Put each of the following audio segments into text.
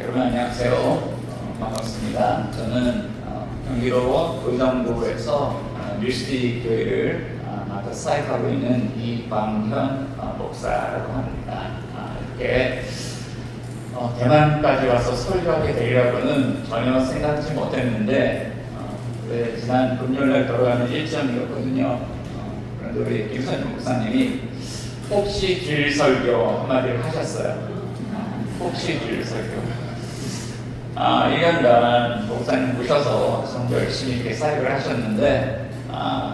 여러분 안녕하세요. 반갑습니다. 저는 경기도 의정부에서 밀스티 교회를 맡아 사역하고 있는 이광현 목사라고 합니다. 이렇게 대만까지 와서 설교하게 되리라고는 전혀 생각지 못했는데 지난 금요일날 돌아가는 일정이었거든요. 그런데 우리 김선영 목사님이 혹시 길 설교 한마디를 하셨어요. 혹시 길 설교. 1년간 목사님 모셔서 성교 열심히 이렇게 사역을 하셨는데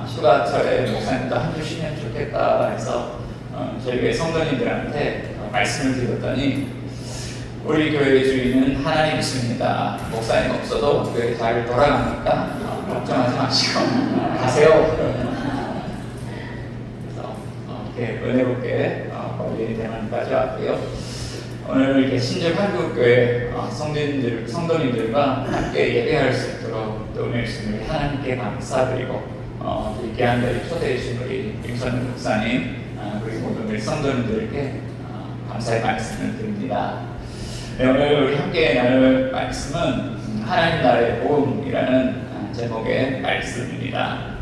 휴가철에 목사님도 한 주 쉬면 좋겠다 해서 저희 교회 성도님들한테 말씀을 드렸더니 우리 교회 주인은 하나님 있습니다. 목사님 없어도 교회 잘 돌아가니까 걱정하지 마시고 가세요. 그래서 이렇게 은혜롭게 멀리 대만까지 왔고요. 오늘 이렇게 신적 한국교회 성도님들과 함께 예배할 수 있도록 또 은혜 주신 우리 하나님께 감사드리고 이렇게 한 자리 초대해 주신 우리 김선우 목사님 그리고 모든 우리 성도님들께 감사의 말씀을 드립니다. 네, 오늘 우리 함께 나눌 말씀은 하나님 나라의 복음이라는 제목의 말씀입니다.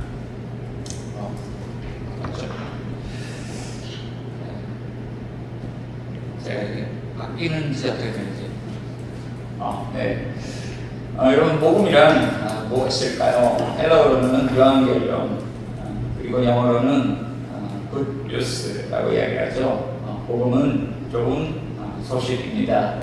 제가 바뀌는지 어떻게 되는지. 네. 여러분 복음이란 무엇일까요? 헬라어로는 요한계시록 그리고 영어로는 good news라고 이야기하죠. 복음은 좋은 소식입니다.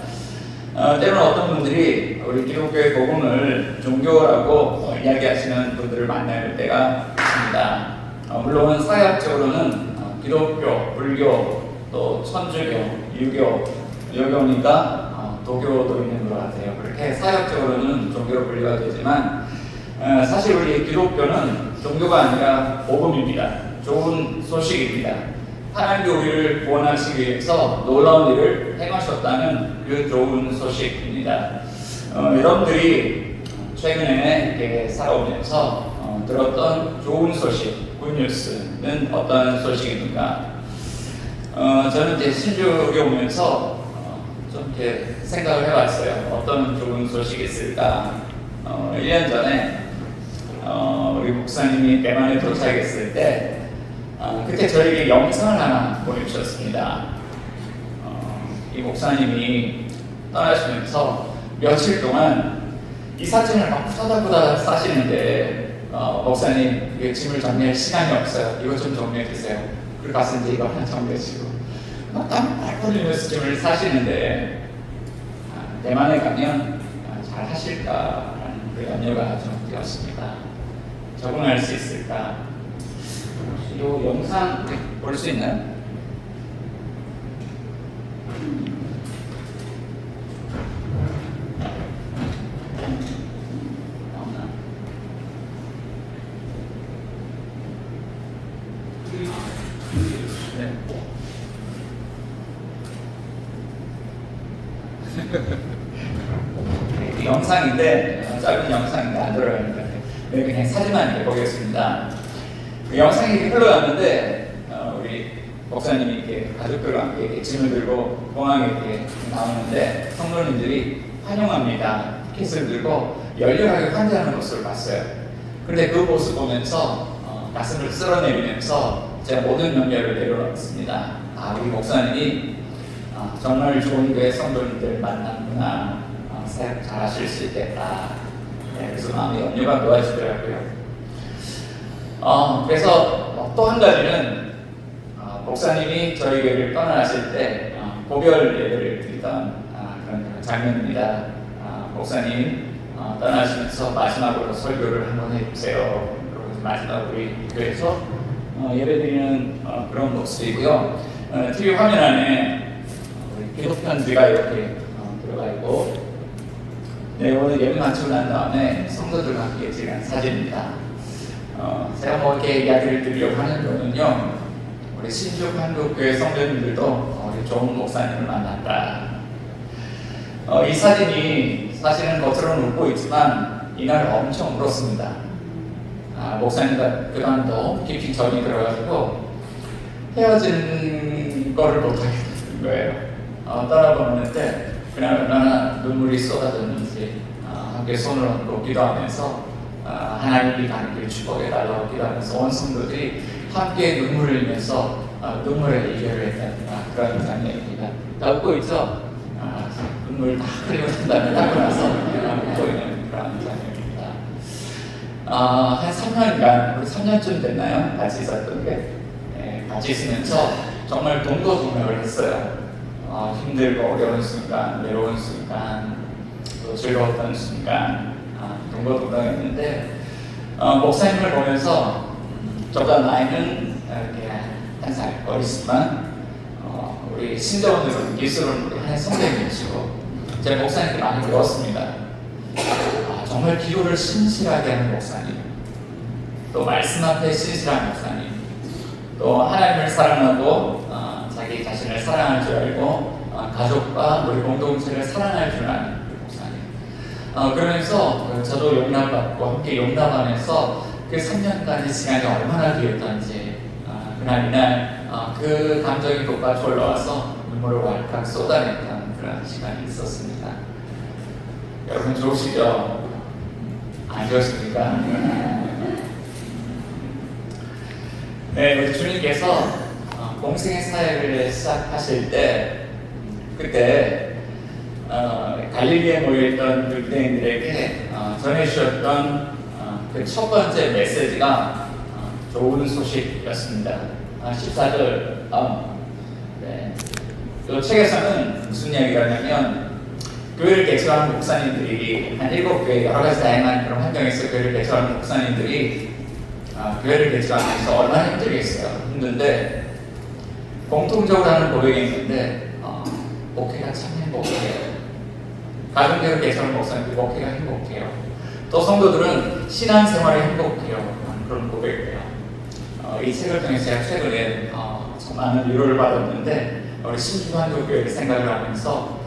때로는 어떤 분들이 우리 기독교의 복음을 종교라고 이야기하시는 분들을 만날 때가 있습니다. 물론 사회학적으로는 기독교, 불교, 또 천주교, 유교, 여교니까 도교도 있는 것 같아요. 그렇게 사역적으로는 종교로 분류가 되지만 사실 우리 기독교는 종교가 아니라 복음입니다. 좋은 소식입니다. 하나님이 우리를 구원하시기 위해서 놀라운 일을 행하셨다는 그 좋은 소식입니다. 여러분들이 최근에 이렇게 살아오면서 들었던 좋은 소식, 굿뉴스는 어떤 소식입니까? 저는 이제 신주교 오면서 좀 이렇게 생각을 해봤어요. 어떤 좋은 소식이 있을까? 1년 전에 우리 목사님이 대만에 도착했을 때 그때 저에게 영상을 하나 보내주셨습니다. 이 목사님이 떠나시면서 며칠 동안 이 사진을 막 후다닥후다닥 싸시는데 목사님 이게 짐을 정리할 시간이 없어요. 이거 좀 정리해 주세요. 그리고 가서 이제 이거 하나 정리해주고 막 땀 막 흘리면서 짐을 사시는데 대만에 가면 잘 하실까라는 그 염려가 좀 되었습니다. 적응할 수 있을까? 이 영상 볼 수 있나요? 영상인데 짧은 영상인데 안 들어가니까 그냥 사진만 이렇게 보겠습니다. 그 영상이 이렇게 흘러갔는데 우리 목사님이 이렇게 가족들과 함께 이렇게 짐을 들고 공항에 이렇게 나오는데 성도님들이 환영합니다 티켓을 들고 열렬하게 환대하는 모습을 봤어요. 그런데 그 모습 보면서 가슴을 쓸어내리면서 제가 모든 염려를 내려놓았습니다. 우리 목사님이 정말 좋은 교회 성도님들 만났구나. 사역 잘 하실 수 있겠다. 그래서 마음의 염려가 놓아지더라고요. 그래서 또 한 가지는 목사님이 저희 교회를 떠나실 때 고별 예배를 드리던 그런 장면입니다. 목사님 떠나시면서 마지막으로 설교를 한번 해주세요. 그리고 마지막으로 우리 교회에서 예배드리는 그런 모습이고요. TV 화면 안에 기도 편지가 이렇게 들어가 있고 오늘 예배 마치고 난 다음에 성도들과 함께 찍은 사진입니다. 제가 이렇게 이야기를 드리려고 하는 거는요, 우리 신주 한국교회 성도님들도 우리 좋은 목사님을 만났다. 이 사진이 사실은 겉으로는 웃고 있지만 이날 엄청 울었습니다. 목사님과 그동안 너무 깊이 정이 들어가지고 헤어지는 거를 못하게 된 거예요. 떠나보는데 그날 얼마나 눈물이 쏟아졌는지 함께 손을 얹고 기도하면서 하나님이 가는 길 축복해달라고 기도하면서 온 성도들이 함께 눈물을 흘리면서 눈물의 이별을 했답니다. 그런 장면입니다. 다 웃고 있죠? 눈물 다 흘리고 난 다음에 닦고 나서 웃고 있는 그런 장면입니다. 한 3년간, 우리 3년쯤 됐나요? 같이 있었던 게. 같이 있으면서 정말 동거동락을 했어요. 힘들고 어려운 순간, 외로운 순간, 또 즐거웠던 순간 동거동락했는데 목사님을 보면서 저보다 나이는 이렇게 한 살 어리지만 우리 신자원들은 예수를 한 선배님이시고 제 목사님께 많이 배웠습니다. 정말 기도를 신실하게 하는 목사님, 또 말씀 앞에 신실한 목사님, 또 하나님을 사랑하고 자기 자신을 사랑할 줄 알고 가족과 우리 공동체를 사랑할 줄 아는 목사님. 그러면서 저도 용납받고 함께 용납하면서 그 3년간의 시간이 얼마나 길었던지 그날 그 감정이 돋아 올라와서 눈물을 왈칵 쏟아냈던 그런 시간이 있었습니다. 여러분 좋으시죠? 안 좋으십니까? 네, 우리 주님께서 공생의 사역을 시작하실 때 그때 갈릴리에 모여있던 유대인들에게 전해주셨던 그 첫 번째 메시지가 좋은 소식이었습니다. 14절 네. 이 책에서는 무슨 이야기가 하냐면 교회를 개척하는 목사님들이 한 7교회 여러 가지 다양한 그런 환경에서 교회를 개척하는 목사님들이 교회를 개척하면서 얼마나 힘들겠어요. 힘든데 공통적으로 하는 고백이 있는데 목회가 참 행복해요. 가정교회 개척하는 목사님들 목회가 행복해요. 또 성도들은 신앙생활이 행복해요. 그런 고백이에요. 이 책을 통해서 제가 최근에 많은 위로를 받았는데 우리 신기반도교회를 생각을 하면서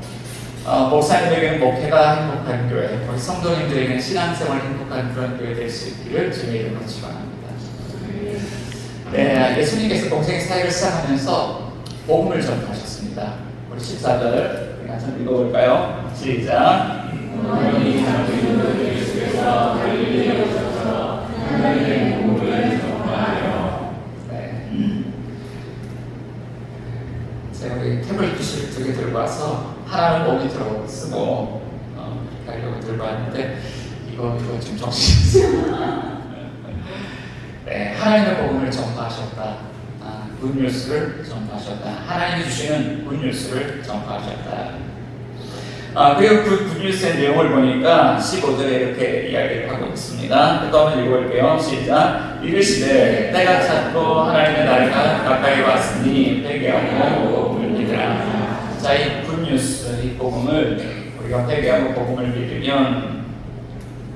목사님에게는 목회가 행복한 교회, 우리 성도님들에게는 신앙생활이 행복한 그런 교회 될 수 있기를 주님의 이름으로 축원합니다. 네, 예수님께서 공생의 사역을 시작하면서 복음을 전파하셨습니다. 우리 14절 우리 같이 읽어볼까요? 시작. 제가 우리 태블릿 두 개 들고 와서 하나는 모니터로 쓰고 가려고 들고 왔는데 이거 좀 정신없어요. 네, 하나님의 복음을 전파하셨다. 굿뉴스를 전파하셨다. 하나님이 주시는 굿뉴스를 전파하셨다. 그리고 그 굿뉴스의 내용을 보니까 15절에 이렇게 이야기를 하고 있습니다. 또 한번 읽어볼게요. 시작. 이르시되 때가 찼고 하나님의 나라가 가까이 왔으니 회개하고 믿으라. 자, 이 굿뉴스, 이 복음을 우리가 회개하고 복음을 믿으면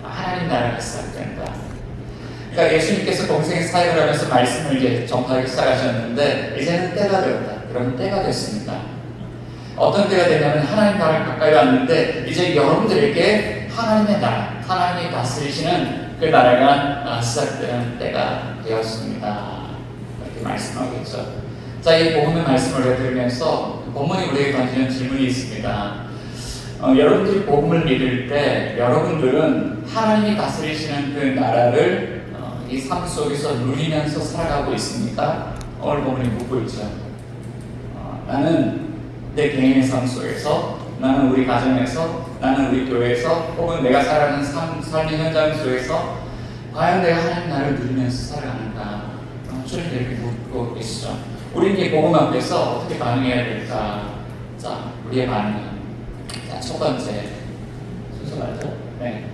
하나님 나라가 시작된다. 그러니까 예수님께서 공생의 사역을 하면서 말씀을 이제 전파하기 시작하셨는데 이제는 때가 되었다. 그런 때가 됐습니다. 어떤 때가 되냐면 하나님 나라를 가까이 왔는데 이제 여러분들에게 하나님의 나라, 하나님이 다스리시는 그 나라가 시작되는 때가 되었습니다. 이렇게 말씀하고 있죠. 자, 이 복음의 말씀을 들으면서 본문이 우리에게 던지는 질문이 있습니다. 여러분들이 복음을 믿을 때 여러분들은 하나님이 다스리시는 그 나라를 이 삶 속에서 누리면서 살아가고 있습니까? 오늘 본문이 묻고 있죠. 나는 내 개인의 삶 속에서, 나는 우리 가정에서, 나는 우리 교회에서, 혹은 내가 살아가는 삶의 현장 속에서 과연 내가 하나님 나라를 누리면서 살아가는가? 주님 이렇게 묻고 계시죠. 우리는 이 복음 앞에서 어떻게 반응해야 될까? 자, 우리의 반응은 자, 첫 번째 순서 맞죠? 네.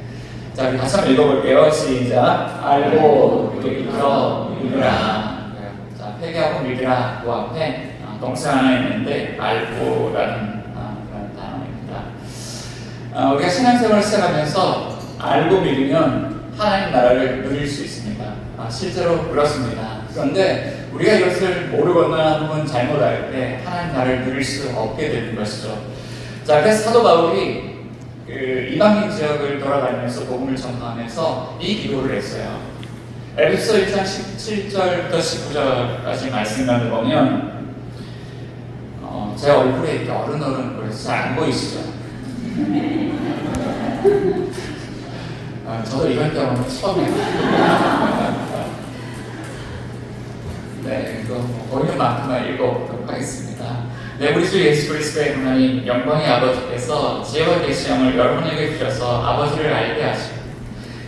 자, 우리 다시 한번 읽어볼게요. 시작. 알고 믿으라. 자, 회개하고 믿으라. 그 앞에 동사 하나 있는데 알고라는 그런 단어입니다. 우리가 신앙생활을 시작하면서 알고 믿으면 하나님 나라를 누릴 수 있습니다. 실제로 그렇습니다. 그런데 우리가 이것을 모르거나 혹은 잘못 알 때 하나님 나라를 누릴 수 없게 되는 것이죠. 자, 그래서 사도 바울이 이방인 지역을 돌아다니면서 복음을 전파하면서 이 기도를 했어요. 에베소 1장 17절부터 19절까지 말씀을 보면 제 얼굴에 이렇게 어른어른 그래서 잘 안 보이시죠? 저도 이런 경험은 처음이에요. 네, 이거 보이는 만큼만 읽어보도록 하겠습니다. 네, 우리 주 예수 그리스도의 하나님 영광의 아버지께서 지혜와 계시함을 여러분에게 주셔서 아버지를 알게 하시고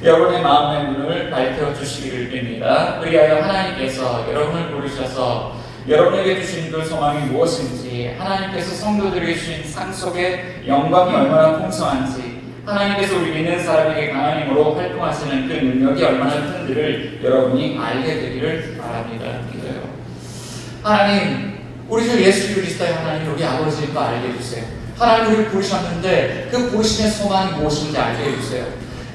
여러분의 마음의 문을 밝혀 주시기를 빕니다. 그리하여 하나님께서 여러분을 부르셔서 여러분에게 주신 그 소망이 무엇인지, 하나님께서 성도들에게 주신 상속의 영광이 얼마나 풍성한지, 하나님께서 우리 믿는 사람에게 강한 힘으로 활동하시는 그 능력이 얼마나 큰지를 여러분이 알게 되기를 바랍니다. 믿어요. 하나님, 우리 주 예수 그리스도의 하나님, 우리 아버지님도 알게 해주세요. 하나님 우리를 부르셨는데 그 부르심의 소망이 무엇인지 알게 해주세요.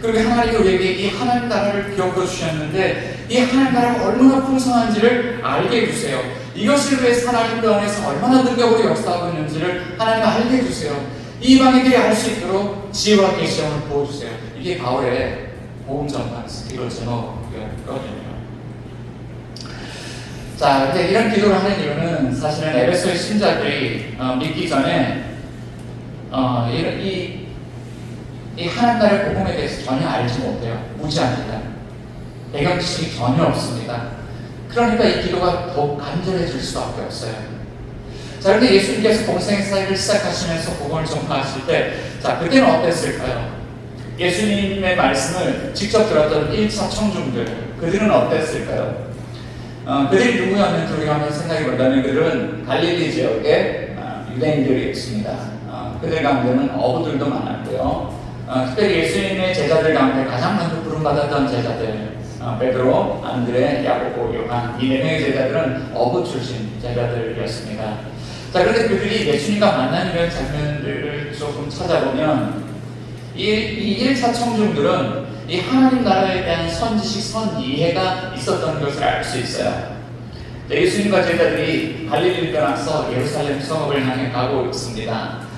그리고 하나님이 우리에게 이 하나님 나라를 기억해 주셨는데 이 하나님 나라가 얼마나 풍성한지를 알게 해주세요. 이것을 위해서 하나님 그 안에서 얼마나 능력으로 역사하고 있는지를 하나님 알게 해주세요. 이 이방인들이 알 수 있도록 지혜와 계시함을 부어주세요. 이게 바울의 복음 전파는 기도 제목이거든요. 자, 근데 이런 기도를 하는 이유는 사실은 에베소의 신자들이 믿기 전에 이 하나님 나라의 복음에 대해서 전혀 알지 못해요. 무지합니다. 배경 지식이 전혀 없습니다. 그러니까 이 기도가 더욱 간절해질 수밖에 없어요. 자, 그런데 예수님께서 공생의 사역을 시작하시면서 복음을 전파하실 때, 자, 그때는 어땠을까요? 예수님의 말씀을 직접 들었던 1차 청중들, 그들은 어땠을까요? 그들이 누구였는지 우리가 한번 생각해 본다면 그들은 갈릴리 지역의 유대인들이었습니다. 그들 가운데는 어부들도 많았고요. 특별히 예수님의 제자들 가운데 가장 먼저 부름받았던 제자들, 베드로, 안드레, 야고보, 요한, 이 네 명의 제자들은 어부 출신 제자들이었습니다. 자, 그런데 그들이 예수님과 만나는 이런 장면들을 조금 찾아보면 이 1차 청중들은 이 하나님 나라에 대한 선지식, 선이해가 있었던 것을 알 수 있어요. 예수님과 제자들이 갈릴리를 떠나서 예루살렘 성읍을 향해 가고 있습니다.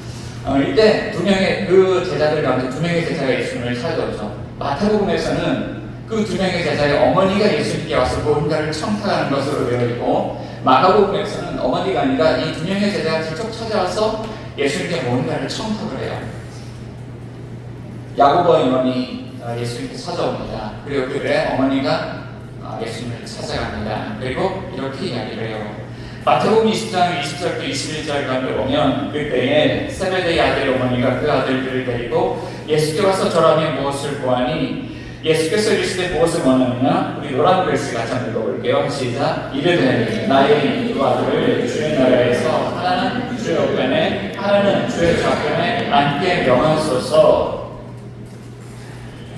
이때 두 명의 그 제자들 가운데 두 명의 제자가 예수님을 찾아오죠. 마태복음에서는 그 두 명의 제자의 어머니가 예수님께 와서 무언가를 청탁하는 것으로 되어 있고, 마가복음에서는 어머니가 아니라 이 두 명의 제자가 직접 찾아와서 예수님께 무언가를 청탁을 해요. 야고보와 요한이 예수님께 찾아옵니다. 그리고 그들의 어머니가 예수님을 찾아갑니다. 그리고 이렇게 이야기를 해요. 마태복음 20장 20절부터 21절 가운데 보면 그때에 세베대의 아들 어머니가 그 아들들을 데리고 예수께 와서 절하며 무엇을 구하니 예수께서 이르시되 무엇을 원하느냐? 우리 노란 글씨 같이 한번 읽어볼게요. 시작. 이르되 나의 두 아들을 주의 나라에서 하나는 주의 우편에 하나는 주의 좌편에 앉게 명하소서.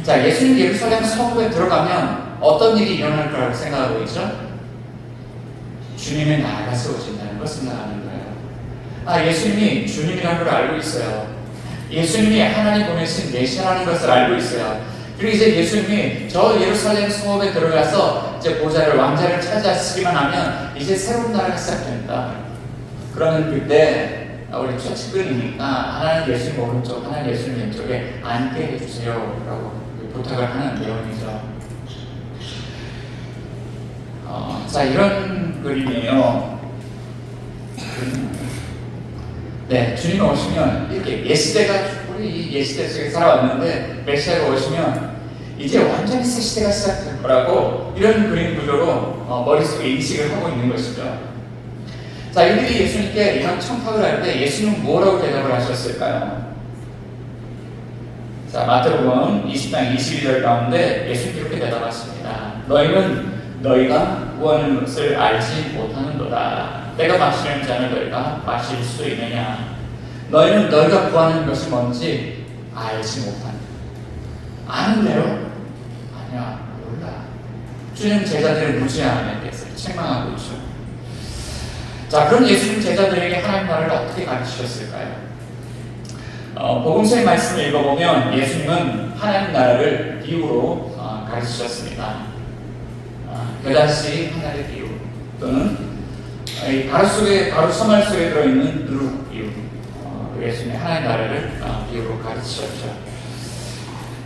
자, 예수님 예루살렘 성읍에 들어가면 어떤 일이 일어날 거라고 생각하고 있죠? 주님의 나라가 세워진다는 걸 생각하는 거예요. 예수님이 주님이라는 걸 알고 있어요. 예수님이 하나님 보내신 메시아라는 것을 알고 있어요. 그리고 이제 예수님이 저 예루살렘 성읍에 들어가서 이제 보좌를, 왕자를 차지하시기만 하면 이제 새로운 나라가 시작됩니다. 그러면 그때 우리 최측근이니까 하나는 예수님 오른쪽, 하나는 예수님 왼쪽에 앉게 해주세요 라고 부탁을 하는 내용이죠. 자, 이런 그림이에요. 네, 주님이 오시면 이렇게 예시대가, 우리 예시대 속에 살아왔는데 메시아가 오시면 이제 완전히 새 시대가 시작될 거라고 이런 그림 구조로 머릿속에 인식을 하고 있는 것이죠. 자, 이들이 예수님께 이런 청탁을 할 때 예수님은 뭐라고 대답을 하셨을까요? 자, 마태복음 20장 22절 가운데 예수님이 이렇게 대답하십니다. 너희는 너희가 구하는 것을 알지 못하는도다. 내가 마시는 잔을 너희가 마실 수 있느냐? 너희는 너희가 구하는 것이 뭔지 알지 못한다. 아는데요? 아니야, 몰라. 주님 제자들의 무지함에 대해서 책망하고 있죠. 자, 그럼 예수님 제자들에게 하나님 나라를 어떻게 가르치셨을까요? 복음서의 말씀을 읽어보면 예수님은 하나님 나라를 비유로 가르치셨습니다. 겨자씨 하나의 비유 또는 가루 서말 속에 들어있는 누룩 비유, 예수님의 하나님 나라를 비유로 가르치셨죠.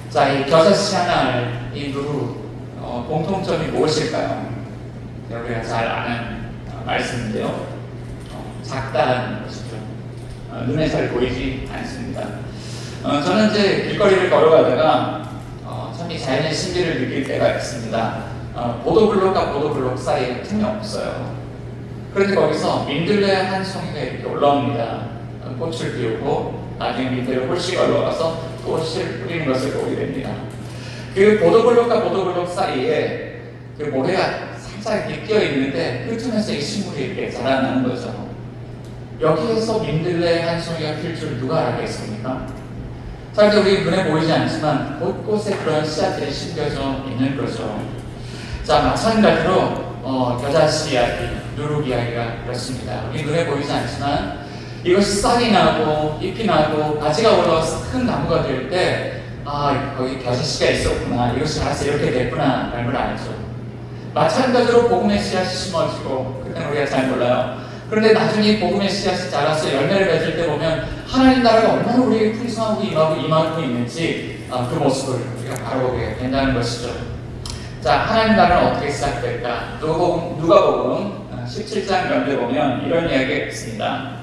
자, 이 겨자씨 하나, 이 누룩 공통점이 무엇일까요? 우리가 잘 아는 말씀인데요. 작다는 것이죠. 눈에 잘 보이지 않습니다. 저는 이제 길거리를 걸어가다가 참 이 자연의 신비를 느낄 때가 있습니다. 보도블록과 보도블록 사이에 틈이 없어요. 그런데 거기서 민들레 한 송이가 이렇게 올라옵니다. 꽃을 피우고 나중에 밑으로 홀씨가 올라가서 꽃을 뿌리는 것을 보게 됩니다. 그 보도블록과 보도블록 사이에 그 모래가 살짝 이렇게 끼어 있는데 그 틈에서 이 식물이 이렇게 자라나는 거죠. 여기에서 민들레 한 송이가 필 줄 누가 알겠습니까? 사실 우리 눈에 보이지 않지만 곳곳에 그런 씨앗들이 심겨져 있는 거죠. 자, 마찬가지로 겨자씨 이야기, 누룩 이야기가 그렇습니다. 우리 눈에 보이지 않지만 이것이 싹이 나고 잎이 나고 가지가 올라와서 큰 나무가 될 때 거기 겨자씨가 있었구나, 이것이 알아서 이렇게 됐구나 라는 걸 알죠. 마찬가지로 복음의 씨앗이 심어지고 그때는 우리가 잘 몰라요. 그런데 나중에 복음의 씨앗이 자라서 열매를 맺을 때 보면 하나님 나라가 얼마나 우리에게 풍성하고 임하고 있는지 그 모습을 우리가 바라보게 된다는 것이죠. 자, 하나님 나라는 어떻게 시작될까? 누가복음 17장 연대 보면 이런 이야기가 있습니다.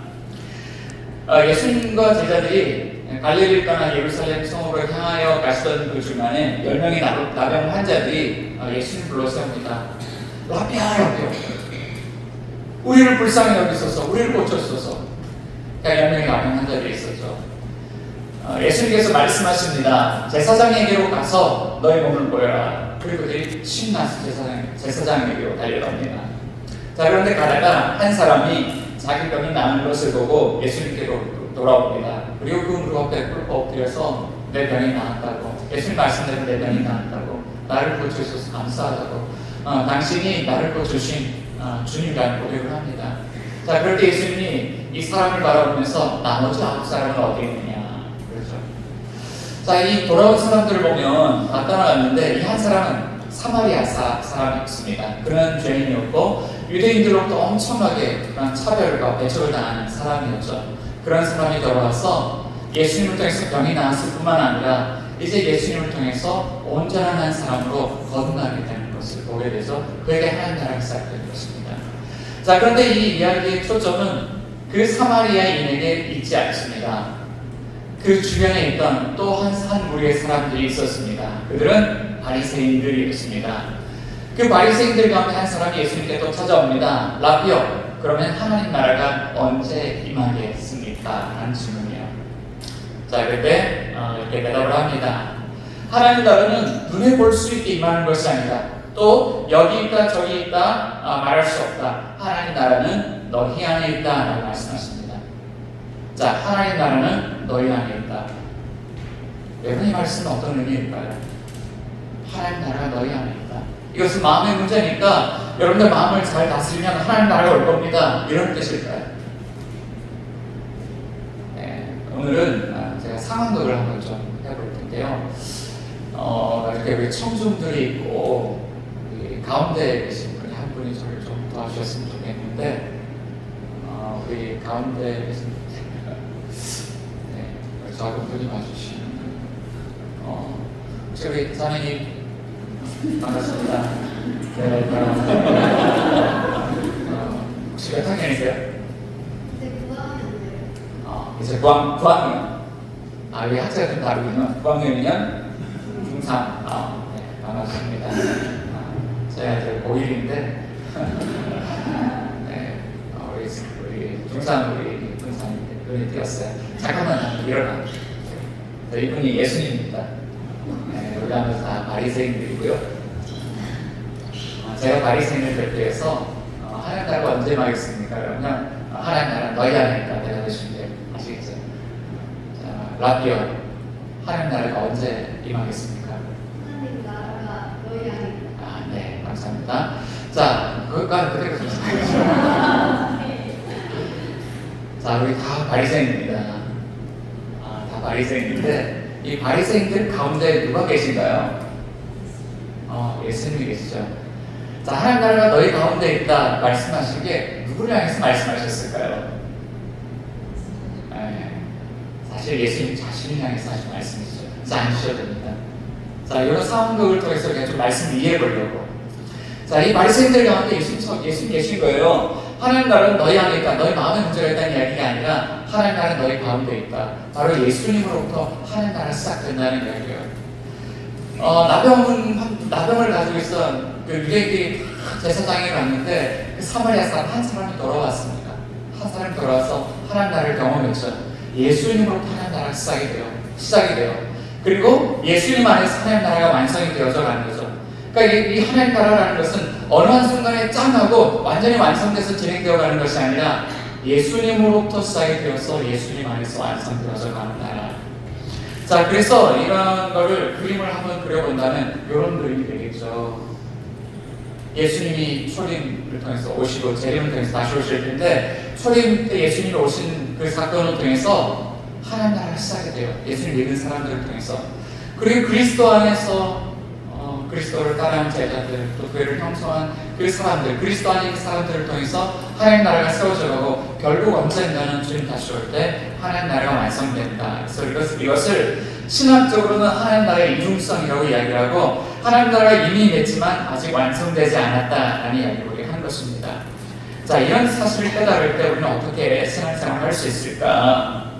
예수님과 제자들이 갈릴리를 떠나 예루살렘 성으로 향하여 가시던 그 중간에 10명의 나병 환자들이 예수님 불러세웁니다. 라비야, 우리를 불쌍히 여기소서, 우리를 고쳐소서. 10명의 나병 환자들이 있었죠. 예수님께서 말씀하십니다. 제사장에게로 가서 너의 몸을 보여라. 그리고 그들이 신나서 제사장에게로 달려갑니다. 자, 그런데 가다가 한 사람이 자기 병이 나은 것을 보고 예수님께로 돌아옵니다. 그리고 그 무릎 앞에 엎드려서 내 병이 나았다고, 예수님 말씀대로 내 병이 나았다고, 나를 고쳐주셔서 감사하다고, 당신이 나를 고쳐주신 주님이라는 고백을 합니다. 자, 그럴 때 예수님이 이 사람을 바라보면서 나머지 9사람은 어디 있느냐 그렇죠. 자, 이 돌아온 사람들을 보면 다 떠나갔는데 이 한 사람은 사마리아 사람이었습니다. 그런 죄인이었고 유대인들로부터 엄청나게 그런 차별과 배척을 당하는 사람이었죠. 그런 사람이 돌아와서 예수님을 통해서 병이 나았을 뿐만 아니라 이제 예수님을 통해서 온전한 한 사람으로 거듭나게 되는 것을 보게 되죠. 그에게 하나님 나라가 시작되는 것입니다. 자, 그런데 이 이야기의 초점은 그 사마리아인에게 있지 않습니다. 그 주변에 있던 또 한 무리의 사람들이 있었습니다. 그들은 바리새인들이었습니다. 그 바리새인들 가운데 한 사람이 예수님께 또 찾아옵니다. 라비요, 그러면 하나님 나라가 언제 임하겠습니까? 라는 질문이에요. 자, 그때 이렇게 대답을 합니다. 하나님 나라는 눈에 볼 수 있게 임하는 것이 아니다. 또 여기 있다 저기 있다 말할 수 없다. 하나님 나라는 너희 안에 있다 라고 말씀하십니다. 자, 하나님 나라는 너희 안에 있다. 여러분, 이 말씀은 어떤 의미일까요? 하나님 나라가 너희 안에 있다. 이것은 마음의 문제니까 여러분들 마음을 잘 다스리면 하나님 나라가 올 겁니다. 이런 뜻일까요? 네, 오늘은 제가 상황극을 한번 좀 해볼 텐데요. 이렇게 우리 청중들이 있고 가운데 계신 분이 한 분이 저를 좀 도와주셨으면 좋겠는데 우리 가운데 계신 네, 작은 분이 와주시면 혹시 우리 자매님 반갑습니다. 네, 반갑습니다. 혹시 몇 학년이세요? 네, 9학년이에요. 이제 9학년. 우리 학생이 좀 다르군요. 9학년이면 중3. 네, 반갑습니다. 제 아들 고1인데 네, 우리 중3 우리 분사님 눈이 띄었어요. 잠깐만 일어나. 이분이 예수님입니다. 네, 우리 하면서 다 바리새인들이고요. 제가 바리새인을 대표해서 하나님 나라가 언제 임하겠습니까? 그러면 하나님 나라 너희 안에 있다 대답하시면 돼요. 아시겠죠? 자, 라비오, 하나님 나라가 언제 임하겠습니까? 하나님 나라가 너희 안에 있다. 네, 감사합니다. 자, 그것까지 그대로 좀 자, 우리 다 바리새인입니다. 다 바리새인인데 이 바리새인들 가운데 누가 계신가요? 예수님이 계시죠. 자, 하나님 나라가 너희 가운데 있다 말씀하신 게 누구를 향해서 말씀하셨을까요? 사실 예수님 자신을 향해서 하신 말씀이시죠. 그래서 안 주셔도 됩니다. 자, 이런 상황극을 통해서 그냥 좀 말씀을 이해해 보려고. 자, 이 바리새인들 가운데 예수님 계신 거예요. 하나님 나라는 너희 안에 있다, 너희 마음에 문제가 있다는 이야기가 아니라 하나님 나라는 너희 가운데 있다. 바로 예수님으로부터 하나님 나라가 시작된다는 이야기예요. 나병을 가지고 있던 그 유대인들이 제사장에 갔는데 그 사마리아 사람 한 사람이 돌아왔습니다. 한 사람이 돌아와서 하나님 나라를 경험했죠. 예수님으로부터 하나님 나라가 시작이 돼요. 그리고 예수님 안에서 하나님 나라가 완성이 되어져 가는 거죠. 그러니까 이 하나님 나라라는 것은 어느 한 순간에 짱 하고 완전히 완성돼서 진행되어 가는 것이 아니라 예수님으로부터 시작이 되어서 예수님 안에서 완성되어져 가는 나라. 자, 그래서 이런 거를 그림을 한번 그려본다면 이런 그림이 되겠죠. 예수님이 초림을 통해서 오시고 재림을 통해서 다시 오실 텐데, 초림 때 예수님이 오신 그 사건을 통해서 하나님 나라가 시작이 돼요. 예수님 믿은 사람들을 통해서. 그리고 그리스도 안에서 그리스도를 따르는 제자들, 또 교회를 형성한 그 사람들, 그리스도 안에 있는 사람들을 통해서 하나님 나라가 세워져 가고, 결국 언젠가는 주님 다시 올 때 하나님 나라가 완성된다. 그래서 이것을 신학적으로는 하나님 나라의 이중성이라고 이야기를 하고, 하나님 나라가 이미 맺지만 아직 완성되지 않았다라는 이야기를 한 것입니다. 자, 이런 사실을 깨달을 때 우리는 어떻게 신앙생활을 할 수 있을까?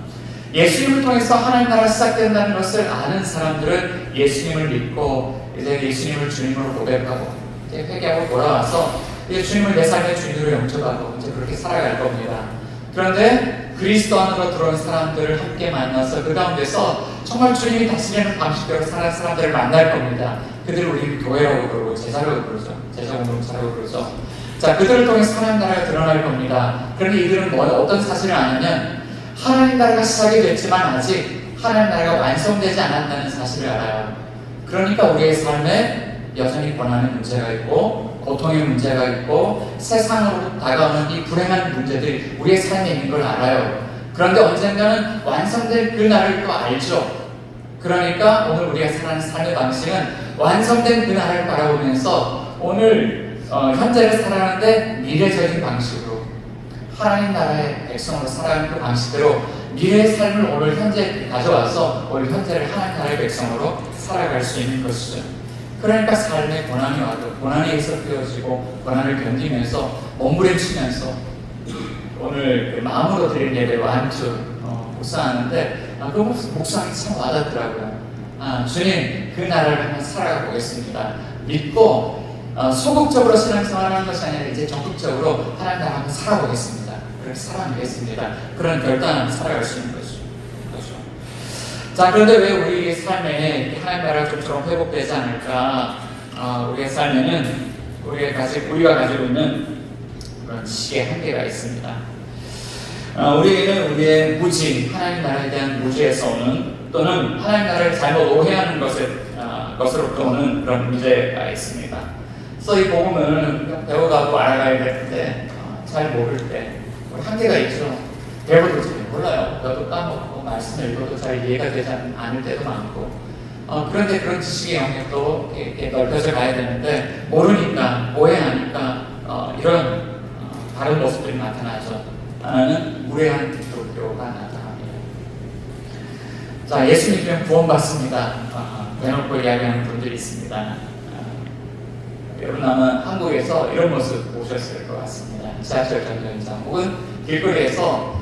예수님을 통해서 하나님 나라가 시작된다는 것을 아는 사람들은 예수님을 믿고 이제 예수님을 주님으로 고백하고 이제 회개하고 돌아와서 이제 주님을 내 삶의 주님으로 영접하고 이제 그렇게 살아갈 겁니다. 그런데 그리스도 안으로 들어온 사람들을 함께 만나서 그 가운데서 정말 주님이 다스리는 방식대로 사는 사람들을 만날 겁니다. 그들을 우리 교회라고 그러고 제자라고 그러죠. 제자 공동체라고 그러죠. 자, 그들을 통해서 하나님 나라가 드러날 겁니다. 그런데 이들은 어떤 사실을 아냐면 하나님 나라가 시작이 됐지만 아직 하나님 나라가 완성되지 않았다는 사실을 알아요. 그러니까 우리의 삶에 여전히 고난의 문제가 있고 고통의 문제가 있고 세상으로 다가오는 이 불행한 문제들이 우리의 삶에 있는 걸 알아요. 그런데 언젠가는 완성된 그 날을 또 알죠. 그러니까 오늘 우리가 사는 삶의 방식은 완성된 그 날을 바라보면서 오늘 현재를 살아가는데 미래적인 방식으로 하나님 나라의 백성으로 살아가는 그 방식대로 미래의 삶을 오늘 현재 가져와서 오늘 현재를 하나님 나라의 백성으로 살아갈 수 있는 것이죠. 그러니까 삶에 고난이 와도 고난에 의해서 되어지고 고난을 견디면서 몸부림치면서 오늘 그 마음으로 드린 예배와 한주 묵상하는데 그 묵상이 참 와닿더라고요. 주님 그 나라를 한번 살아가 보겠습니다. 믿고 소극적으로 신앙생활하는 것이 아니라 이제 적극적으로 하나님 나라 한번 살아보겠습니다. 그렇게 살아내겠습니다. 그런 결단을 살아갈 수 있는 거죠. 그렇죠. 자, 그런데 왜 우리 삶에 하나님 나라가 좀처럼 회복되지 않을까? 우리의 삶에는 우리가 가지고 있는 그런 지식의 한계가 있습니다. 우리에게는 우리의 무지, 하나님 나라에 대한 무지에서 오는 또는 하나님 나라를 잘못 오해하는 것으로부터 오는 그런 문제가 있습니다. 그래서 이 복음을 배워가고 알아가야 되는데 잘 모를 때 한계가 있죠. 배워도 잘 몰라요. 배워도 까먹고 말씀을 읽어도 잘 이해가 되지 않을 때도 많고 그런데 그런 지식의 영역도 이렇게 넓혀져 가야 되는데 모르니까 오해하니까 이런 다른 모습들이 나타나죠. 하나는 무례한 기독교가 나타납니다. 자, 예수 믿으면 구원받습니다. 대놓고 이야기하는 분들이 있습니다. 여러분 아마 한국에서 이런 모습 보셨을 것 같습니다. 지하철 정류장 혹은 길거리에서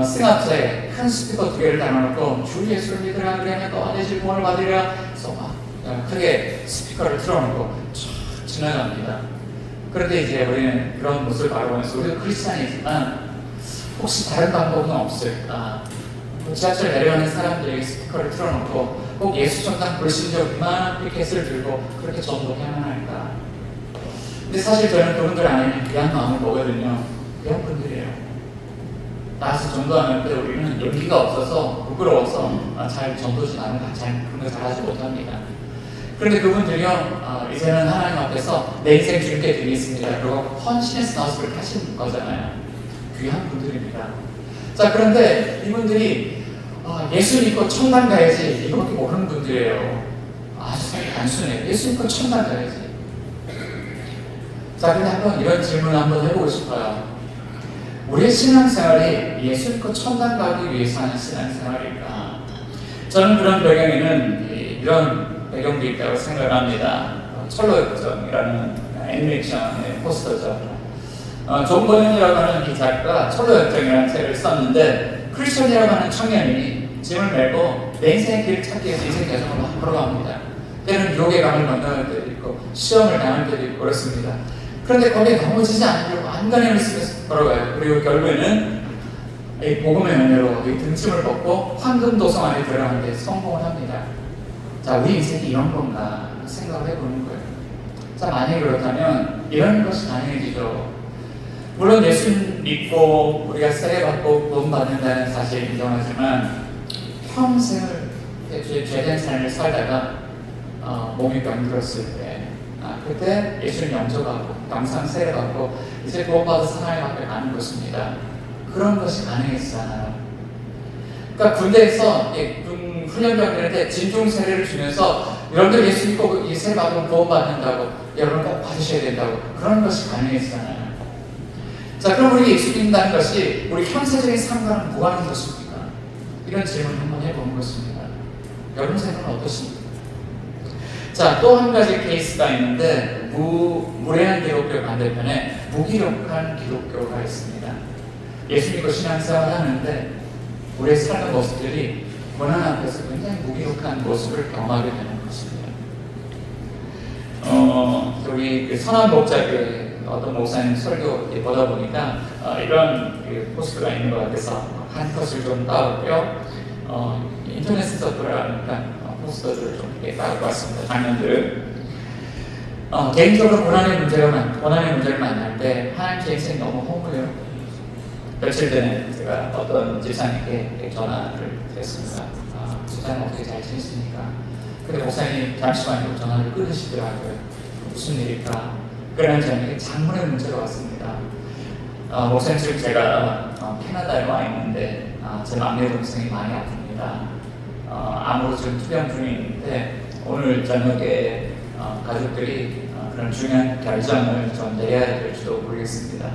승합차에 큰 스피커 2개를 달아놓고 주 예수를 믿으라 그러면 또 안에질 구원을 받으리라 해서 막 크게 스피커를 틀어놓고 쫙 지나갑니다. 그런데 이제 우리는 그런 모습을 바라보면서 우리도 크리스찬이지만 혹시 다른 방법은 없을까? 지하철 내려가는 사람들에게 스피커를 틀어놓고 꼭 예수 전당 불신자만 피켓을 들고 그렇게 전도해야만 할까? 근데 사실 저는 그분들 안에는 귀한 마음을 먹거든요. 귀한 분들이에요. 나와서 전도하는데 우리는 용기가 없어서 부끄러워서 잘 전도지 나는 잘 그런 거 잘하지 못합니다. 그런데 그분들이요 이제는 하나님 앞에서 내 인생 주님께 드리겠습니다. 그리고 헌신해서 나와서 그렇게 하시는 거잖아요. 귀한 분들입니다. 자, 그런데 이분들이 예수 믿고 천당 가야지 이거밖에 모르는 분들이에요. 아주 단순해요. 예수 믿고 천당 가야지. 자, 근데 한번 이런 질문 한번 해보고 싶어요. 우리의 신앙생활이 예수 믿고 천당 가기 위해서 하는 신앙생활일까? 저는 그런 배경에는 이런 배경도 있다고 생각합니다. 철로역정이라는 애니메이션의 포스터죠. 존 버년이라고 하는 이 작가가 철로역정이라는 책을 썼는데 크리스천이라고 하는 청년이 짐을 메고 내 인생의 길을 찾기 위해서 인생 여정을 막 걸어갑니다. 때는 유혹의 강을 건너갈 때도 있고 시험을 당할 때도 있고 그렇습니다. 그런데 거기에 넘어지지 않으려고 안간힘을 쓰면서 걸어가요. 그리고 결국에는 이 복음의 은혜로 이 등짐을 벗고 황금 도성 안에 들어가는데 성공을 합니다. 자, 우리 인생이 이런 건가 생각을 해보는 거예요. 자, 만약에 그렇다면 이런 것이 가능해지죠. 물론 예수 믿고 우리가 세례받고 구원받는다는 사실을 인정하지만 평생을 죄된 삶을 살다가 몸이 병들었을 때 그때 예수님 영접하고 영상 세례받고 이제 구원받아서 하나님 앞에 가는 것입니다. 그런 것이 가능했잖아요. 그러니까 군대에서 군 훈련병들한테 진중 세례를 주면서 여러분들 예수 믿고 이 세례 받으면 구원받는다고 여러분 꼭 받으셔야 된다고 그런 것이 가능했잖아요. 자, 그럼 우리 예수 믿는다는 것이 우리 현세적인 삶과는 뭐가 하는 것입니까? 이런 질문을 한번 해보는 것입니다. 여러분 생각은 어떠십니까? 자, 또 한 가지 케이스가 있는데 무례한 기독교 반대편에 무기력한 기독교가 있습니다. 예수 믿고 신앙생활을 하는데 우리의 삶의 모습들이 고난 앞에서 굉장히 무기력한 모습을 경험하게 되는 것입니다. 여기 그 선한 목자교회 어떤 목사님 설교 보다 보니까 이런 포스트가 있는 것 같아서 한 컷을 좀 따왔고요. 인터넷에서 돌아가니까 포스터들을 좀 이렇게 따고 왔습니다. 장면들을. 개인적으로 고난의 문제를 만날 때 하나님 제 인생이 너무 허무해요. 며칠 전에 제가 어떤 집사님께 전화를 드렸습니다. 집사님 어떻게 잘 지냈습니까? 근데 목사님 잠시만요 전화를 끊으시더라고요. 무슨 일일까? 그러면 저에게 장문의 문제가 왔습니다. 목사님 지금 제가 캐나다에 와 있는데 제 막내 동생이 많이 아픕니다. 암으로 지금 투병 중에 있는데 오늘 저녁에 가족들이 그런 중요한 결정을 좀 내려야 될지도 모르겠습니다.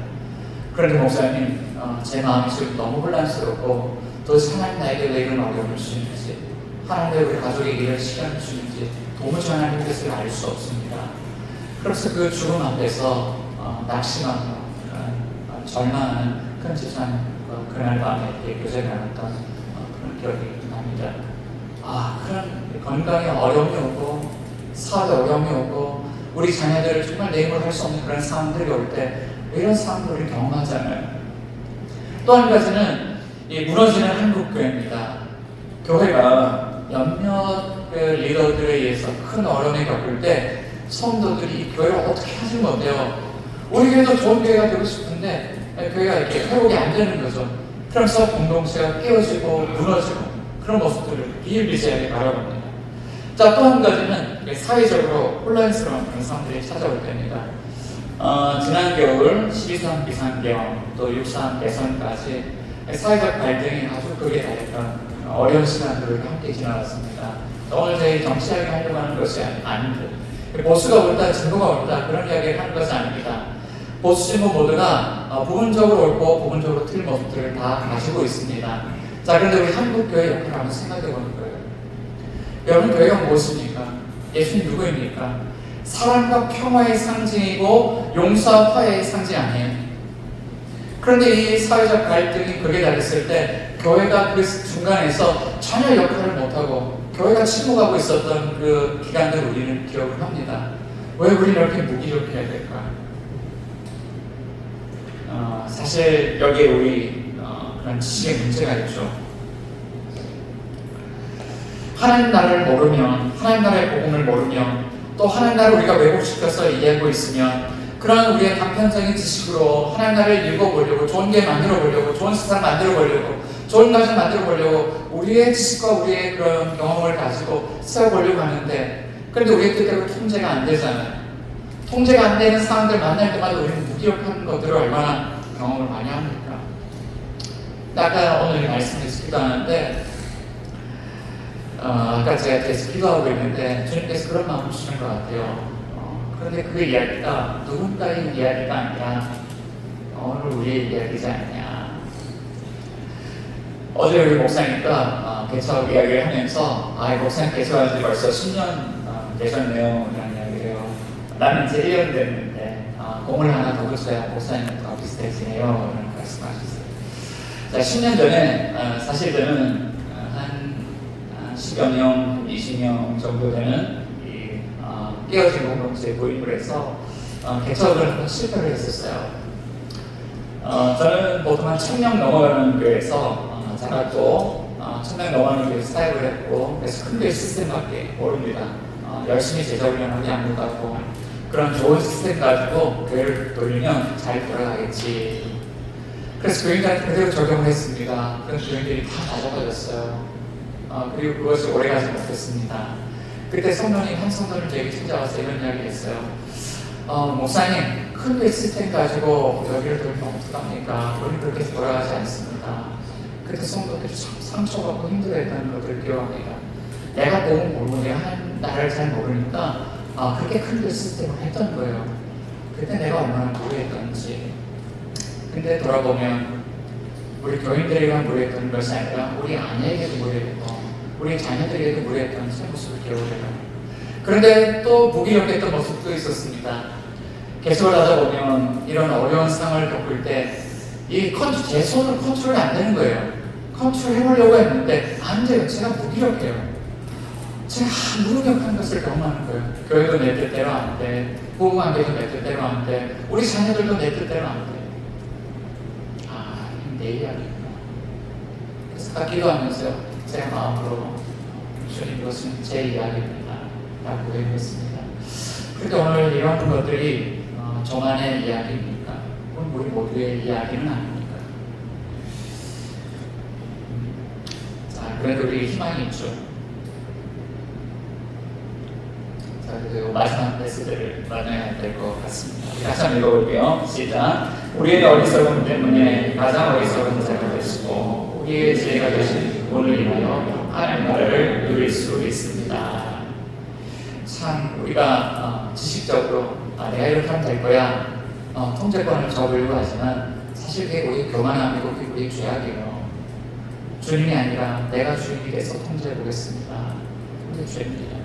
그런데 목사님 제 마음이 지금 너무 혼란스럽고 도대체 하나님 나에게 왜 이런 어려움을 주시는지 하나님 왜 우리 가족에게 이런 시간을 주는지 도무지 하나님의 뜻을 알 수 없습니다. 그래서 그 죽음 앞에서 낙심하고 절망하는 큰 집사님과 그날 밤에 교제를 나눴던 그런 기억이 납니다. 그런 건강에 어려움이 오고 사업에 어려움이 오고 우리 자녀들을 정말 내 힘으로 할 수 없는 그런 상황들이 올 때 이런 상황들을 우리 경험하잖아요. 또 한 가지는 이 무너지는 한국교회입니다. 교회가 몇몇 리더들에 의해서 큰 어려움을 겪을 때 성도들이 이 교회를 어떻게 하지 못해요. 우리 교회도 좋은 교회가 되고 싶은데 교회가 이렇게 회복이 안 되는 거죠. 그러면서 공동체가 깨어지고 무너지고 그런 모습들을 비일비재하게 바라봅니다. 자, 또 한 가지는 사회적으로 혼란스러운 그런 상황들이 찾아올 때입니다. 지난 겨울 12.3 비상경 또 6.3 대선까지 사회적 갈등이 아주 극에 달했던 어려운 시간들을 함께 지나갔습니다. 오늘 저희 정치하게 하려고 하는 것이 아닌데 보수가 옳다, 진보가 옳다 그런 이야기를 하는 것이 아닙니다. 보수, 진보 모두가 부분적으로 옳고 부분적으로 틀린 모습들을 다 가지고 있습니다. 자, 그런데 우리 한국교회 역할을 한번 생각해 보는 거예요. 여러분, 교회가 무엇입니까? 예수님 누구입니까? 사랑과 평화의 상징이고 용서와 화해의 상징 아니에요? 그런데 이 사회적 갈등이 극에 달했을 때 교회가 그 중간에서 전혀 역할을 못하고 교회가 침묵하고 있었던 그 기간들을 우리는 기억을 합니다. 왜 우리는 이렇게 무기력해야 될까? 사실 여기에 우리 그런 지식의 문제가 있죠. 하나님 나라를 모르면, 하나님 나라의 복음을 모르면, 또 하나님 나라를 우리가 왜곡시켜서 이해하고 있으면 그런 우리의 단편적인 지식으로 하나님 나라를 읽어보려고, 좋은 게 만들어 보려고, 좋은 세상 만들어 보려고, 좋은 가정 만들어 보려고 우리의 지식과 우리의 그런 경험을 가지고 세워보려고 하는데 그런데 우리의 뜻대로 통제가 안 되잖아요. 통제가 안 되는 상황들 만날 때마다 우리는 무기력한 것들을 얼마나 경험을 많이 합니까? 아까 오늘 말씀에서 기도하는데 아까 제가 계속 기도하고 있는데 주님께서 그런 마음을 주시는 것 같아요. 그런데 그 이야기가 누군가의 이야기가 아니라 오늘 우리의 이야기지 않냐. 어제 우리 목사님과 개척 이야기를 하면서 목사님 개척한 지 벌써 10년 되셨네요 라는 이야기를 해요. 나는 이제 1년 됐는데 공을 하나 더 붙여야 목사님은 더 비슷해지네요. 라는 말씀하셨어요. 자, 10년 전에 사실 저는 한 10여 명, 20명 정도 되는 깨어진 공동체에 구입을 해서 개척을 한번 실패를 했었어요. 저는 보통 한 1000명 넘어가는 교회에서 자랐고 1000명 넘어가는 교회에서 사역을 했고, 그래서 큰 교회 시스템밖에 모릅니다. 열심히 제자훈련하고 양육하고 그런 좋은 시스템 가지고 교회를 돌리면 잘 돌아가겠지. 그래서 교인들한테 그대로 적용을 했습니다. 그런 교인들이 다 낮아버렸어요. 그리고 그것이 오래가지 못했습니다. 그때 성도님, 한 성도님 저에게 찾아와서 이런 이야기를 했어요. 목사님, 큰 교회 시스템 가지고 여기를 돌리면 어떡합니까? 우리는 그렇게 돌아가지 않습니다. 그때 성도들이 참 상처받고 힘들어했다는 것을 기억합니다. 내가 너무 모르고 내가 한 나라를 잘 모르니까 그렇게 큰 교회 시스템을 했던 거예요. 그때 내가 얼마나 무리했던지. 근데 돌아보면 우리 교인들에게만 무리했던 것이 아니라 우리 아내에게도 무리했고 우리 자녀들에게도 무리했던 새 모습을 기억해요. 그런데 또 무기력했던 모습도 있었습니다. 개척을 하다 보면 이런 어려운 상황을 겪을 때 제 손으로 컨트롤이 안 되는 거예요. 컨트롤 해보려고 했는데 안 돼요. 제가 무기력해요. 제가 무기력한 것을 경험하는 거예요. 교회도 내 뜻대로 안 돼. 부부관계도 내 뜻대로 안 돼. 우리 자녀들도 내 뜻대로 안 돼. 내 이야기구나. 그래서 딱 기도하면서 제 마음으로 주님, 이것은 제 이야기입니다 라고 고백했습니다. 그런데 오늘 이런 것들이 저만의 이야기입니까? 우리 모두의 이야기는 아닙니까? 자, 그래도 우리 희망이 있죠. 자, 그리고 마지막 메시지를 나눠야 될 것 같습니다. 다시 한번 읽어볼게요. 시작. 우리의 어리석음 때문에 가장 어리석은 자가 되시고 우리의 지혜가 되신 오늘 인하여 하나님 나라를 누릴 수 있습니다. 참 우리가 지식적으로 내가 이렇게 하면 될 거야 통제권을 접으려고 하지만 사실 그게 우리의 교만함이고 그게 우리의 죄악이에요. 주님이 아니라 내가 주인이 돼서 통제해 보겠습니다. 그게 죄입니다.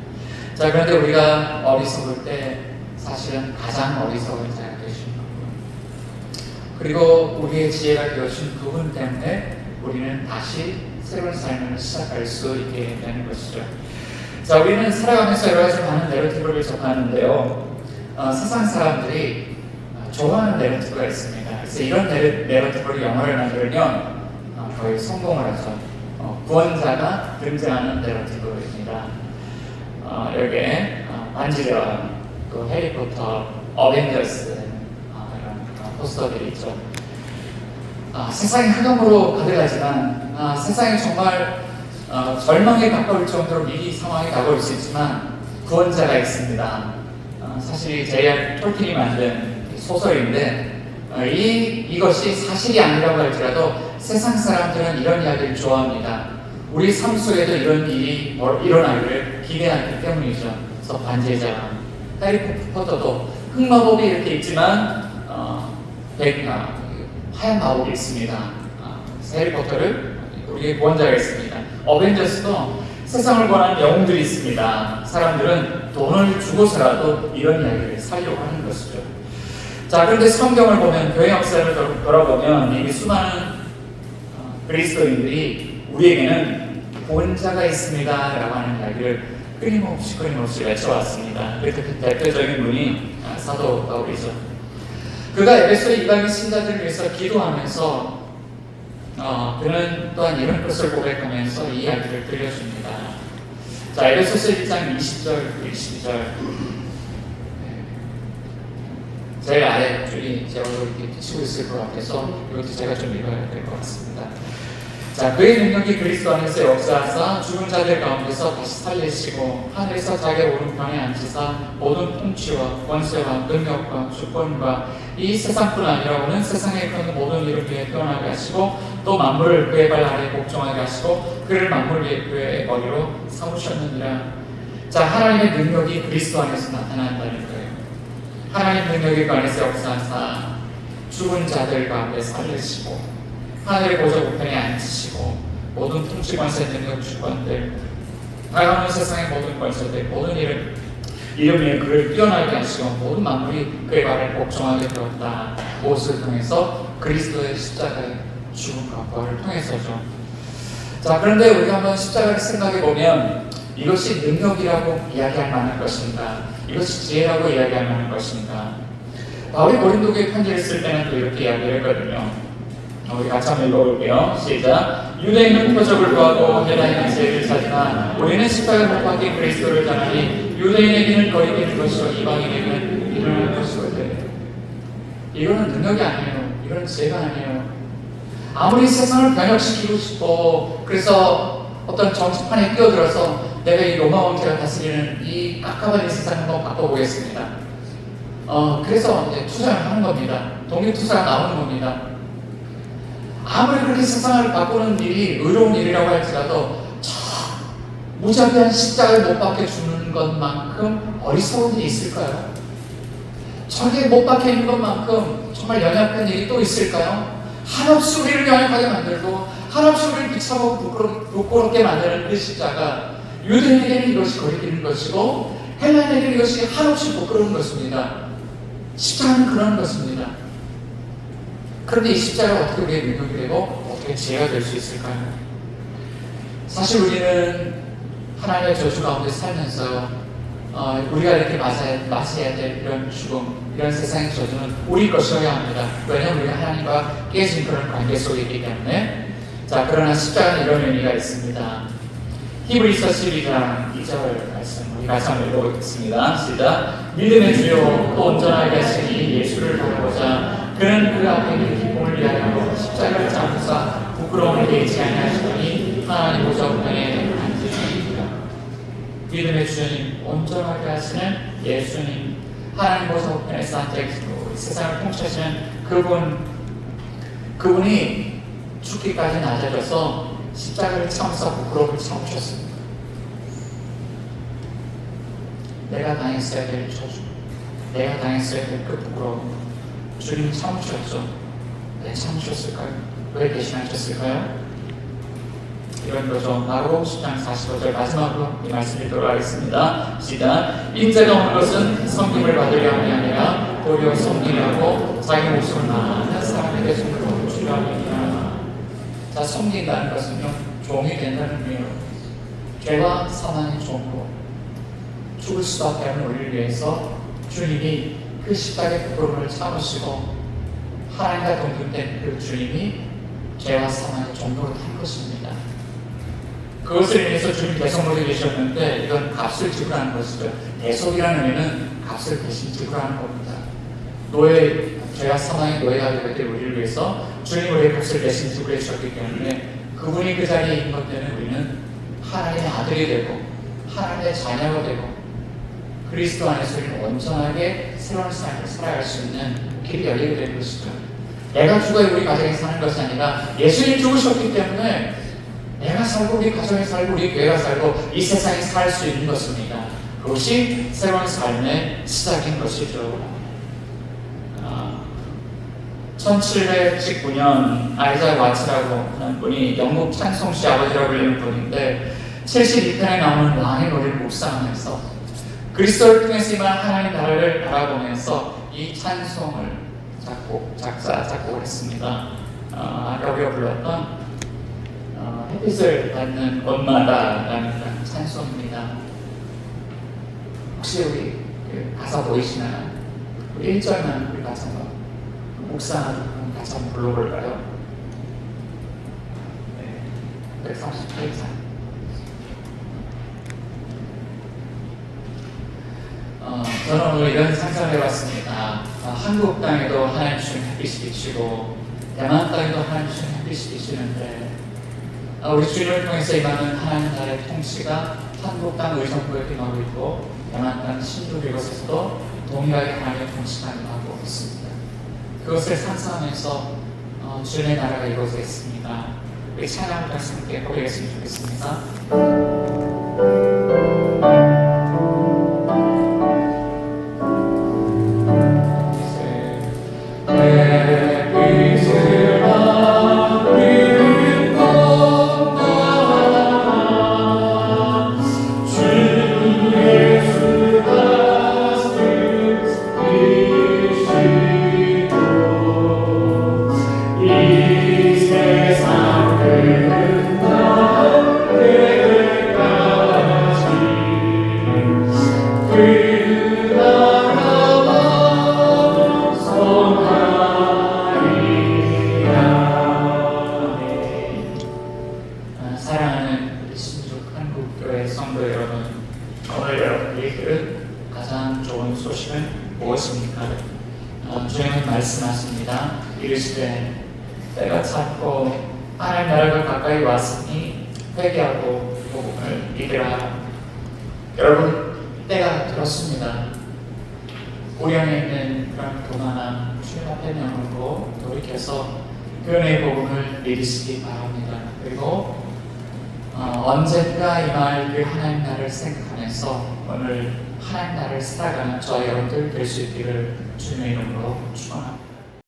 자, 그런데 우리가 어리석을 때 사실은 가장 어리석은 자가 되시는 거고요. 그리고 우리의 지혜가 되어준 그분 때문에 우리는 다시 새로운 삶을 시작할 수 있게 되는 것이죠. 자, 우리는 살아가면서 여러 가지 많은 내러티브를 접하는데요. 세상 사람들이 좋아하는 내러티브가 있습니다. 그래서 이런 내러티브를 영화를 만들면 거의 성공을 하죠. 구원자가 등장하는 내러티브입니다. 여기에 반지전, 또 해리포터, 어벤져스 이런 포스터들이 있죠. 세상이 흑암으로 가득하지만 세상이 정말 절망에 가까울 정도로 위기 상황에 다가올 수 있지만 구원자가 있습니다. 사실 J.R. 톨킨이 만든 소설인데 이것이 사실이 아니라고 할지라도 세상 사람들은 이런 이야기를 좋아합니다. 우리 삶 속에도 이런 일이 일어나기를 기대하기 때문이죠. 그래서 반제자, 해리포터도 흑마법이 이렇게 있지만 하얀 마법이 있습니다. 해리포터를 우리의 구원자가 있습니다. 어벤져스도 세상을 권하는 영웅들이 있습니다. 사람들은 돈을 주고서라도 이런 이야기를 살려고 하는 것이죠. 자, 그런데 성경을 보면 교회 역사를 돌아보면 이 수많은 그리스도인들이 우리에게는 구원자가 있습니다 라고 하는 이야기를 끊임없이 외쳐왔습니다. 그 대표적인 분이 사도 바울이죠. 그가 에베소의 이방인 신자들을 위해서 기도하면서 그는 또한 이런 것을 고백하면서 이 이야기를 들려줍니다. 자, 에베소서 1장 20절, 22절. 제일 아래 줄이 제 얼굴을 이렇게 비치고 있을 것 같아서 이것도 제가 좀 읽어야 될 것 같습니다. 자, 그의 능력이 그리스도 안에서 역사하사 죽은 자들 가운데서 다시 살리시고 하늘에서 자기의 오른편에 앉히사 모든 통치와 권세와 능력과 주권과 이 세상뿐 아니라 오는 세상에 있는 모든 이름 위에 태어나게 하시고 또 만물을 그의 발 아래 복종하게 하시고 그를 만물 위에 그의 머리로 삼으셨느니라. 자, 하나님의 능력이 그리스도 안에서 나타난다는 거예요. 하나님 능력이 그 안에서 역사하사 죽은 자들 가운데 살리시고 하늘의 보좌 우편에 앉히시고 모든 통치 권세 능력 주권들 다가오는 세상의 모든 권세들 모든 일을 이름 위에 그를 뛰어나게 하시고 모든 만물이 그의 발을 복종하게 되었다. 무엇을 통해서? 그리스도의 십자가의 죽음과 부활을 통해서죠. 자, 그런데 우리가 한번 십자가를 생각해 보면 이것이 능력이라고 이야기할 만한 것인가? 이것이 지혜라고 이야기할 만한 것인가? 바울이 고린도교회 편지를 쓸 때는 또 이렇게 이야기를 했거든요. 우리 같이 한번 읽어볼게요. 시작. 유대인은 표적을 구하고 헬라인은 지혜를 찾으나 우리는 십자가에 못 박힌 그리스도를 전하니 유대인에게는 거리되는 것이요 이방인에게는 일어날 것이거든. 이거는 능력이 아니에요. 이건 지혜가 아니에요. 아무리 세상을 변혁시키고 싶고 그래서 어떤 정치판에 끼어들어서 내가 이 로마 왕제가 다스리는 이 깝깝한 이 세상을 한번 바꿔보겠습니다. 그래서 이제 투자를 하는 겁니다. 독립투자가 나오는 겁니다. 아무리 그렇게 세상을 바꾸는 일이 의로운 일이라고 할지라도 무자비한 십자가를 못 박혀 주는 것만큼 어리석은 일이 있을까요? 저게 못 박혀 있는 것만큼 정말 연약한 일이 또 있을까요? 한없이 우리를 연약하게 만들고 한없이 우리를 비참하고 부끄럽게 만드는 그 십자가, 유대인에게는 이것이 거리끼는 것이고 헬라인에게는 이것이 한없이 부끄러운 것입니다. 십자가는 그런 것입니다. 그런데 이 십자가가 어떻게 우리의 능력이 되고 어떻게 지혜가 될 수 있을까요? 사실 우리는 하나님의 저주 가운데 살면서 우리가 이렇게 맞이해야 될 이런 죽음, 이런 세상의 저주는 우리 것이어야 합니다. 왜냐하면 우리가 하나님과 깨진 그런 관계 속에 있기 때문에. 자, 그러나 십자가는 이런 의미가 있습니다. 히브리서 12장 2절 말씀 우리 같이 한번 읽어보겠습니다. 시작. 믿음의 주요 또 온전하게 하시니 예수를 바라보자. 그는 그 앞에 있는 기쁨을 위하여 십자가를 잡으사 부끄러움을 내지 아니하시더니 하나님 보좌 우편에 앉으시니라. 믿음의 주님, 온전하게 하시는 예수님, 하나님 보좌 우편에서 앉아계시고 세상을 통치하시는 그분이 죽기까지 낮아져서 십자가를 참으사 부끄러움을 참으셨습니다. 내가 당했어야 될 저주, 내가 당했어야 될 그 부끄러움, 주님이 참으셨죠. 왜 참으셨을까요? 왜 대신하셨을까요? 이런 거죠. 마가복음 10장 45절 마지막으로 이 말씀 읽도록 하겠습니다. 시작. 인자가 온 것은 섬김을 받으려 함이 아니라 도리어 섬기려고 자기 목숨을 많은 사람에게 손으로 주려 함이니라. 자, 섬긴다는 것은요, 종이 된다는 의미로 죄와 사망의 종으로 죽을 수밖에 없는 우리를 위해서 주님이 그 십자가의 부끄러움을 참으시고 하나님과 동등된 그 주님이 죄와 사망의 종로로 탄 것입니다. 그것을 인해서 주님 대속물이 되셨는데 이건 값을 지불하는 것이죠. 대속이라는 의미는 값을 대신 지불하는 겁니다. 죄와 사망의 노예가 되게 될 우리를 위해서 주님 우리의 값을 대신 지불해 주셨기 때문에 그분이 그 자리에 있는 것 때문에 우리는 하나님의 아들이 되고 하나님의 자녀가 되고 그리스도 안에서 우리는 온전하게 새로운 삶을 살아갈 수 있는 길이 열리게 되는 것이죠. 내가 죽어야 우리 가정이 사는 것이 아니라 예수님 죽으셨기 때문에 내가 살고 우리 가정이 살고 우리 교회가 살고 이 세상이 살 수 있는 것입니다. 그것이 새로운 삶의 시작인 것이죠. 1719년 아이작 와츠라고 하는 분이 영국 찬송시 아버지라고 불리는 분인데 72편에 나오는 왕의 노래를 묵상하면서 그리스도를 통해서 임한 하나님 나라를 바라보면서 이 찬송을 작곡을 했습니다. 아까 우리가 불렀던 햇빛을 받는 곳마다라는 찬송입니다. 혹시 우리 가사 보이시나요? 우리 1절만 우리 같이 한번 묵상하고 같이 한번 불러볼까요? 네, 138장. 저는 오늘 이런 상상을 해봤습니다. 한국 땅에도 하나님 주신 햇빛이 비치고 대만 땅에도 하나님 주신 햇빛이 비치는데 우리 주님을 통해서 임하는 하나님 나라의 통치가 한국 땅 의정부에 임하고 있고 대만 땅 신도 이곳에서도 동일하게 하나님의 통치가 임하고 있습니다. 그것을 상상하면서 주님의 나라가 이루어져 있습니다. 우리 찬양을 다시 함께 고백했으면 좋겠습니다. 주 예수가 그 나라와 성하리라. 사랑하는 우리 신족 한국교회 성도 여러분, 오늘 여러분들이 들은 가장 좋은 소식은 무엇입니까? 주님은 말씀하십니다. 이르시되 때가 찼고 하나님 나라가 가까이 왔으니 회개하고 복음을 믿으라. 여러분, 때가 들었습니다. 우리 안에 있는 그런 도만한 주님 앞에 명으로 돌이켜서 그 은혜의 복음을 믿으시기 바랍니다. 그리고 언젠가 임할 그 하나님 나라를 생각하면서 오늘 하나님 나라를 살아가는 저와 여러분들 될 수 있기를 주님의 이름으로 축원합니다.